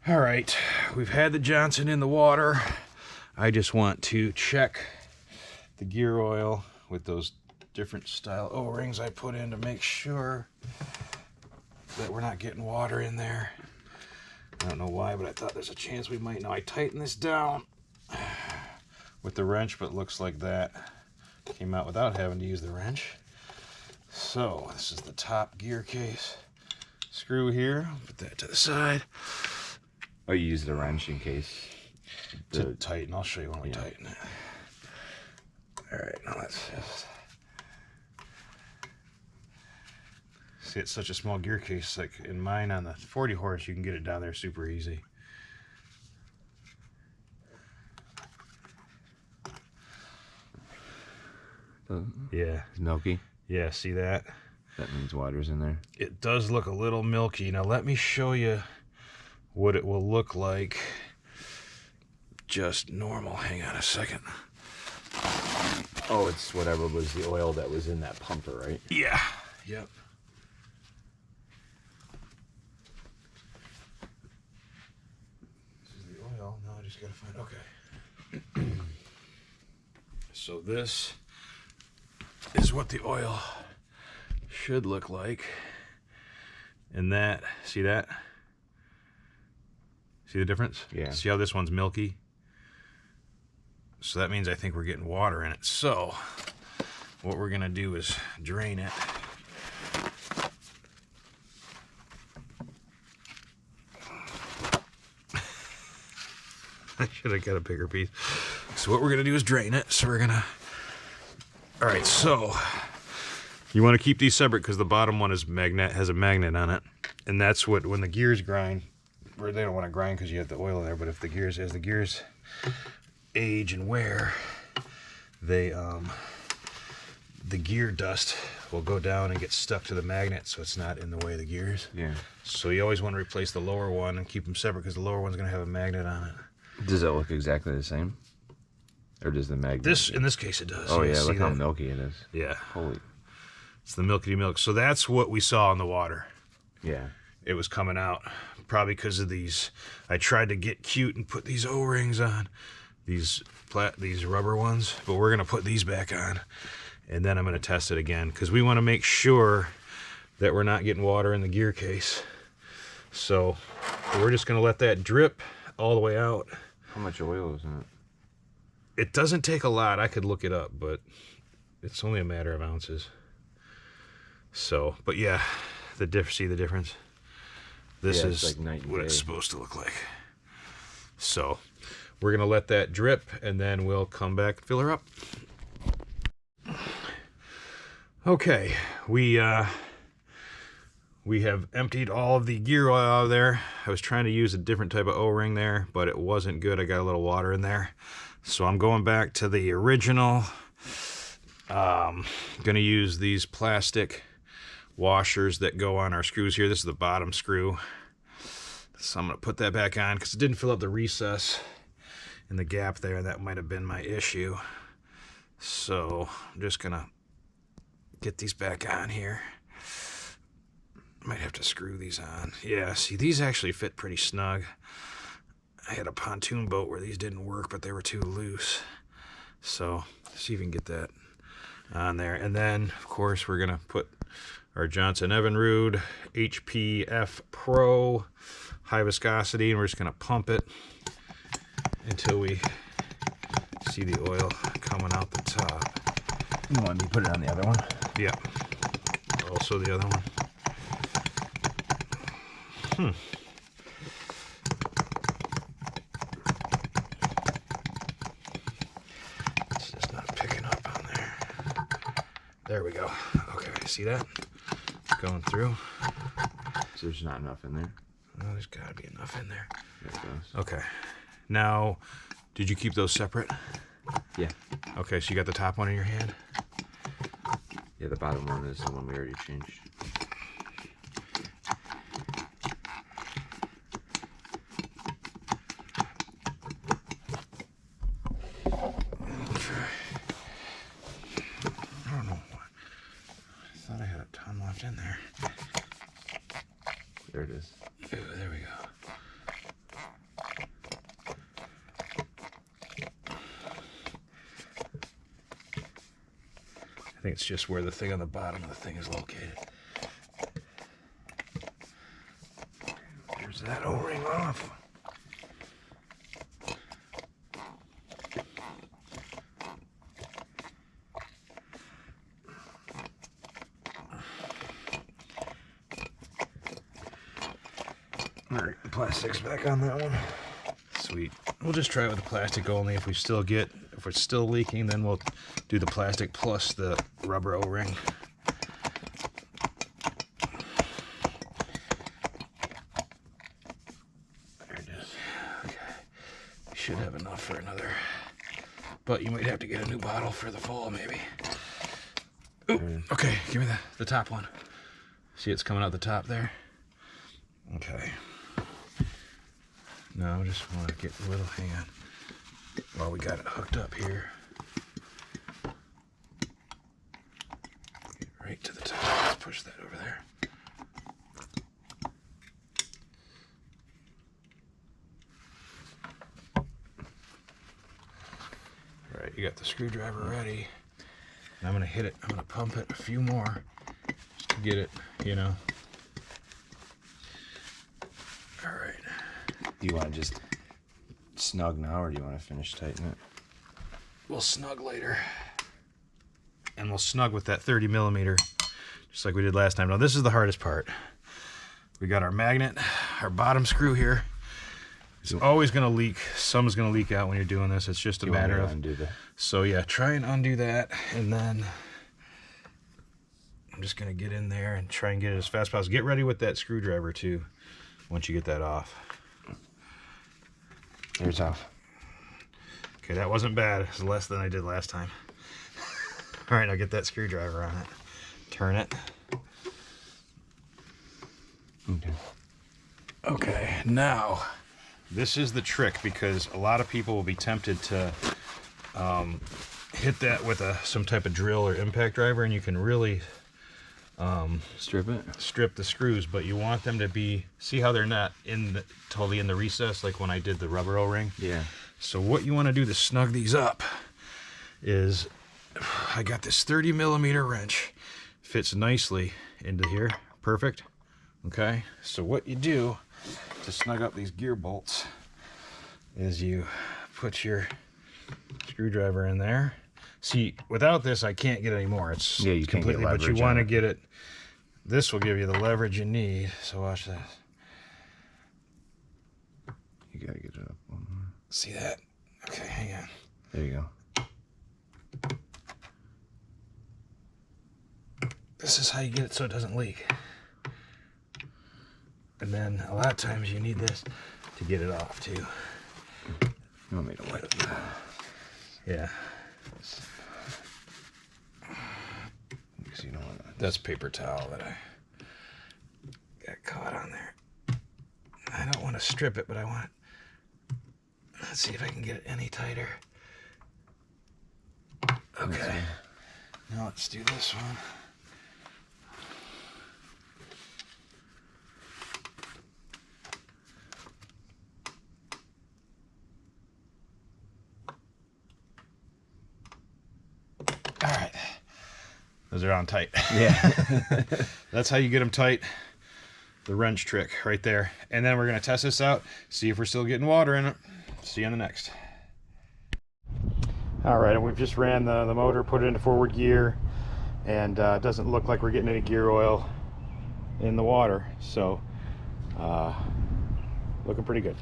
All right, we've had the Johnson in the water. I just want to check the gear oil with those different style O-rings I put in to make sure that we're not getting water in there. I don't know why, but I thought there's a chance we might. Now I tighten this down with the wrench, but it looks like that came out without having to use the wrench. So this is the top gear case screw here. Put that to the side. Oh, you use the wrench in case to tighten. I'll show you when we tighten it. All right, now let's just see. It's such a small gear case. Like in mine on the 40 horse, you can get it down there super easy. Yeah, it's milky. Yeah, see that? That means water's in there. It does look a little milky. Now let me show you what it will look like just normal. Hang on a second. Oh, it's whatever was the oil that was in that pumper, right? Yeah. Yep. This is the oil. Now I just gotta find. Okay. So this is what the oil should look like. And that, see that? See the difference? Yeah. See how this one's milky? So that means I think we're getting water in it. So what we're gonna do is drain it. I should have got a bigger piece. So what we're gonna do is drain it. So we're gonna, all right, so you wanna keep these separate because the bottom one is has a magnet on it. And that's what, when the gears grind, or they don't wanna grind because you have the oil in there, but if the gears, as the gears age and wear, they the gear dust will go down and get stuck to the magnet, so it's not in the way of the gears. Yeah. So you always want to replace the lower one and keep them separate because the lower one's going to have a magnet on it. Does it look exactly the same, or does the magnet? In this case, it does. Oh yeah, look how milky it is. Yeah. Holy. It's the milky milk. So that's what we saw in the water. Yeah. It was coming out probably because of these. I tried to get cute and put these O-rings on. These rubber ones, but we're gonna put these back on, and then I'm gonna test it again because we want to make sure that we're not getting water in the gear case. So we're just gonna let that drip all the way out. How much oil is in it? It doesn't take a lot. I could look it up, but it's only a matter of ounces. So, but yeah, see the difference? This is like what it's supposed to look like. So we're gonna let that drip, and then we'll come back and fill her up. Okay, we have emptied all of the gear oil out of there. I was trying to use a different type of O-ring there, but it wasn't good. I got a little water in there. So I'm going back to the original. Gonna use these plastic washers that go on our screws here. This is the bottom screw. So I'm gonna put that back on because it didn't fill up the recess in the gap there. That might have been my issue. So I'm just gonna get these back on here. Might have to screw these on. Yeah, see, these actually fit pretty snug. I had a pontoon boat where these didn't work, but they were too loose. So see if we can get that on there. And then, of course, we're gonna put our Johnson Evinrude HPF Pro high viscosity, and we're just gonna pump it until we see the oil coming out the top. You want me to put it on the other one? Yeah. Also the other one. It's just not picking up on there. There we go. Okay, see that? Going through. So there's not enough in there? Oh, there's gotta be enough in there. There okay. Now, did you keep those separate? Yeah. Okay, so you got the top one in your hand? Yeah, the bottom one is the one we already changed. Okay. I don't know why. I thought I had a ton left in there. There it is. Ooh, there we go. think it's just where the thing on the bottom of the thing is located. There's that O-ring off. Alright, the plastic's back on that one. Sweet. We'll just try it with the plastic only. If it's still leaking, then we'll do the plastic plus the rubber O-ring. There it is. Okay. You should have enough for another. But you might have to get a new bottle for the fall, maybe. Ooh, okay, give me the top one. See it's coming out the top there? Okay. No, just want to get a little, hang on. While we got it hooked up here. Get right to the top. Let's push that over there. All right, you got the screwdriver ready. And I'm going to hit it. I'm going to pump it a few more just to get it, you know. All right. Do you want to just snug now, or do you want to finish tightening it? We'll snug later. And we'll snug with that 30 millimeter, just like we did last time. Now this is the hardest part. We got our magnet, our bottom screw here. It's always going to leak. Some's going to leak out when you're doing this. It's just a matter of... undo that? So yeah, try and undo that, and then I'm just going to get in there and try and get it as fast as possible. Get ready with that screwdriver too, once you get that off. Here's off. Okay, that wasn't bad. It's less than I did last time. All right, now get that screwdriver on it. Turn it. Okay. Okay, now this is the trick, because a lot of people will be tempted to hit that with some type of drill or impact driver, and you can really strip the screws, but you want them to be, see how they're not totally in the recess like when I did the rubber O-ring? Yeah. So what you want to do to snug these up is, I got this 30 millimeter wrench, fits nicely into here, perfect. Okay, so what you do to snug up these gear bolts is you put your screwdriver in there. See, without this, I can't get any more. It's you can't completely, get but you want to get it. This will give you the leverage you need. So watch this. You gotta get it up one more. See that? Okay, hang on. There you go. This is how you get it so it doesn't leak. And then a lot of times you need this to get it off too. You want me to wipe it? Yeah. Because you don't want that. That's paper towel that I got caught on there. I don't want to strip it, but I want... Let's see if I can get it any tighter. Okay. Now let's do this one. All right. Those are on tight. Yeah. That's how you get them tight. The wrench trick right there. And then we're going to test this out, see if we're still getting water in it. See you on the next. All right, and we've just ran the motor, put it into forward gear, and it doesn't look like we're getting any gear oil in the water. So, looking pretty good.